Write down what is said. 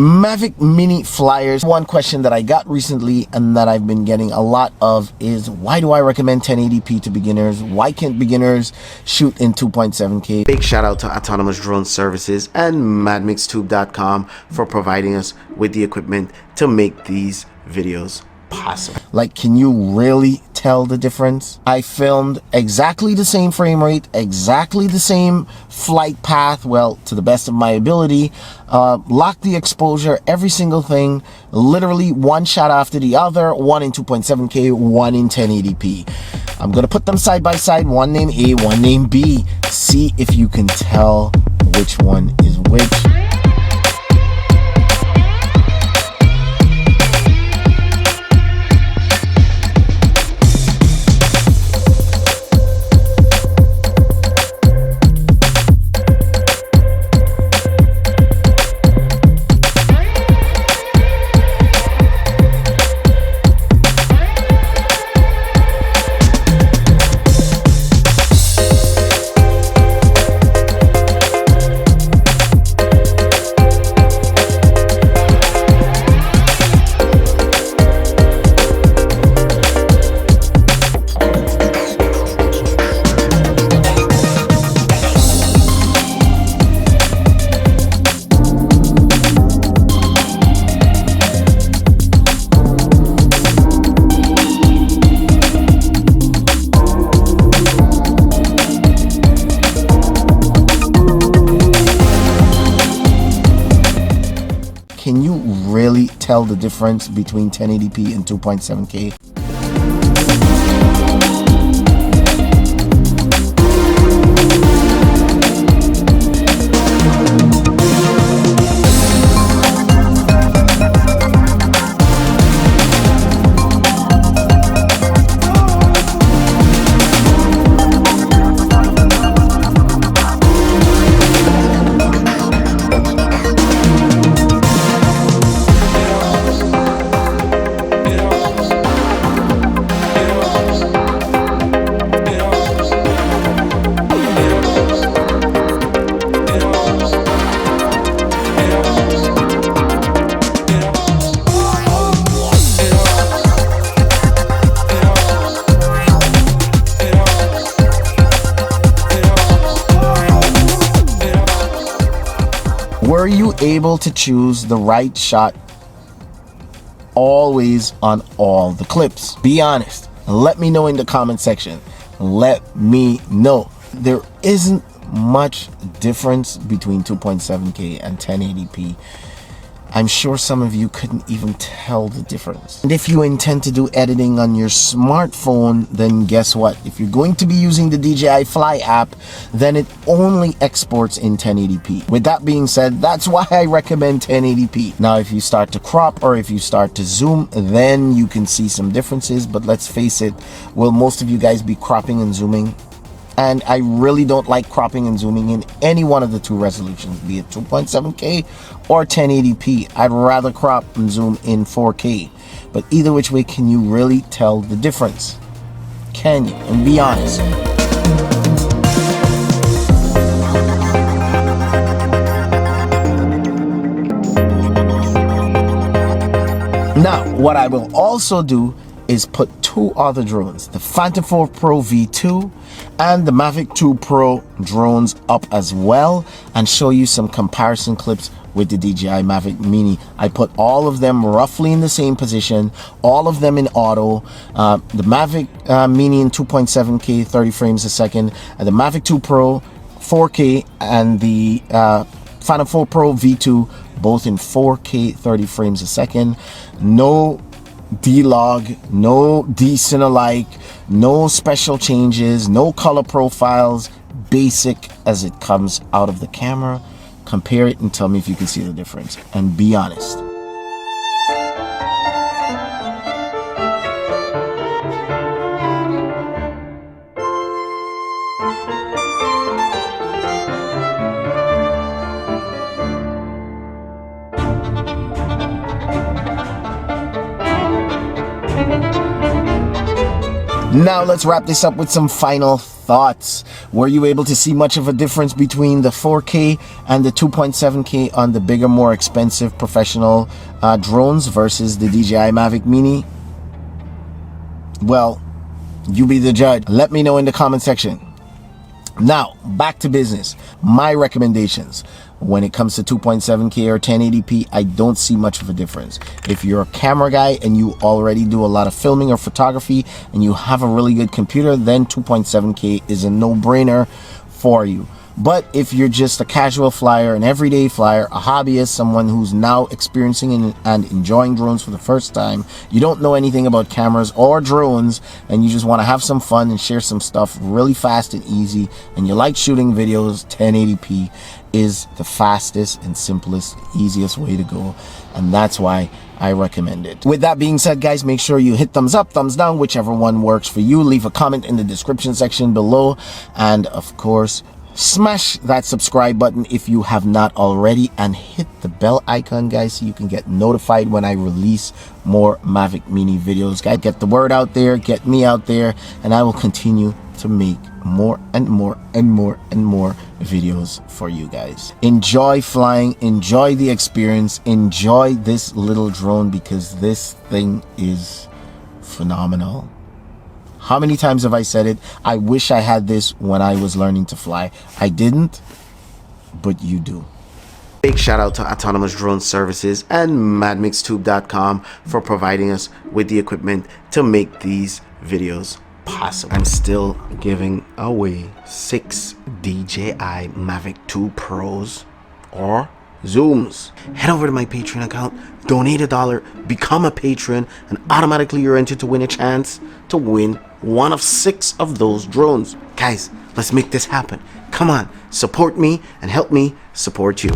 Mavic Mini flyers. One question that I got recently and that I've been getting a lot of is, why do I recommend 1080p to beginners? Why can't beginners shoot in 2.7K? Big shout out to Autonomous Drone Services and madmixtube.com for providing us with the equipment to make these videos possible. Like, can you really tell the difference? I filmed exactly the same frame rate, exactly the same flight path, well, to the best of my ability, locked the exposure, every single thing, literally one shot after the other, one in 2.7K, one in 1080p. I'm gonna put them side by side, one name A, one name B. See if you can tell which one is which. Can you really tell the difference between 1080p and 2.7K? Were you able to choose the right shot always on all the clips? Be honest. Let me know in the comment section. Let me know. There isn't much difference between 2.7K and 1080p. I'm sure some of you couldn't even tell the difference. And if you intend to do editing on your smartphone, then guess what? If you're going to be using the DJI Fly app, then it only exports in 1080p. With that being said, that's why I recommend 1080p. Now, if you start to crop or if you start to zoom, then you can see some differences. But let's face it, will most of you guys be cropping and zooming? And I really don't like cropping and zooming in any one of the two resolutions, be it 2.7K or 1080p. I'd rather crop and zoom in 4K. But either which way, can you really tell the difference? Can you? And be honest. Now, what I will also do is put two other drones, the Phantom 4 Pro V2 and the Mavic 2 Pro drones up as well, and show you some comparison clips with the DJI Mavic Mini. I put all of them roughly in the same position, all of them in auto. The Mavic Mini in 2.7K 30 frames a second, and the Mavic 2 Pro 4K, and the Phantom 4 Pro V2 both in 4K 30 frames a second. No D-Log, no decenter-like, no special changes, no color profiles, basic as it comes out of the camera. Compare it and tell me if you can see the difference, and be honest. Now let's wrap this up with some final thoughts. Were you able to see much of a difference between the 4K and the 2.7K on the bigger, more expensive professional drones versus the DJI Mavic Mini? Well, you be the judge. Let me know in the comment section. Now, back to business. My recommendations. When it comes to 2.7K or 1080p, I don't see much of a difference. If you're a camera guy and you already do a lot of filming or photography and you have a really good computer, then 2.7K is a no-brainer for you. But if you're just a casual flyer, an everyday flyer, a hobbyist, someone who's now experiencing and enjoying drones for the first time, you don't know anything about cameras or drones, and you just want to have some fun and share some stuff really fast and easy, and you like shooting videos, 1080p is the fastest and simplest, easiest way to go, and that's why I recommend it. With that being said, guys, make sure you hit thumbs up, thumbs down, whichever one works for you. Leave a comment in the description section below, and of course, smash that subscribe button if you have not already, and hit the bell icon, guys, so you can get notified when I release more Mavic Mini videos. Guys, get the word out there, get me out there, and I will continue to make more and more and more and more videos for you guys. Enjoy flying, enjoy the experience, enjoy this little drone, because this thing is phenomenal. How many times have I said it? I wish I had this when I was learning to fly. I didn't, but you do. Big shout out to Autonomous Drone Services and madmixtube.com for providing us with the equipment to make these videos possible. I'm still giving away 6 DJI Mavic 2 Pros or Zooms. Head over to my Patreon account, donate $1, become a patron, and automatically you're entered to win a chance to win one of 6 of those drones. Guys, let's make this happen. Come on, support me and help me support you.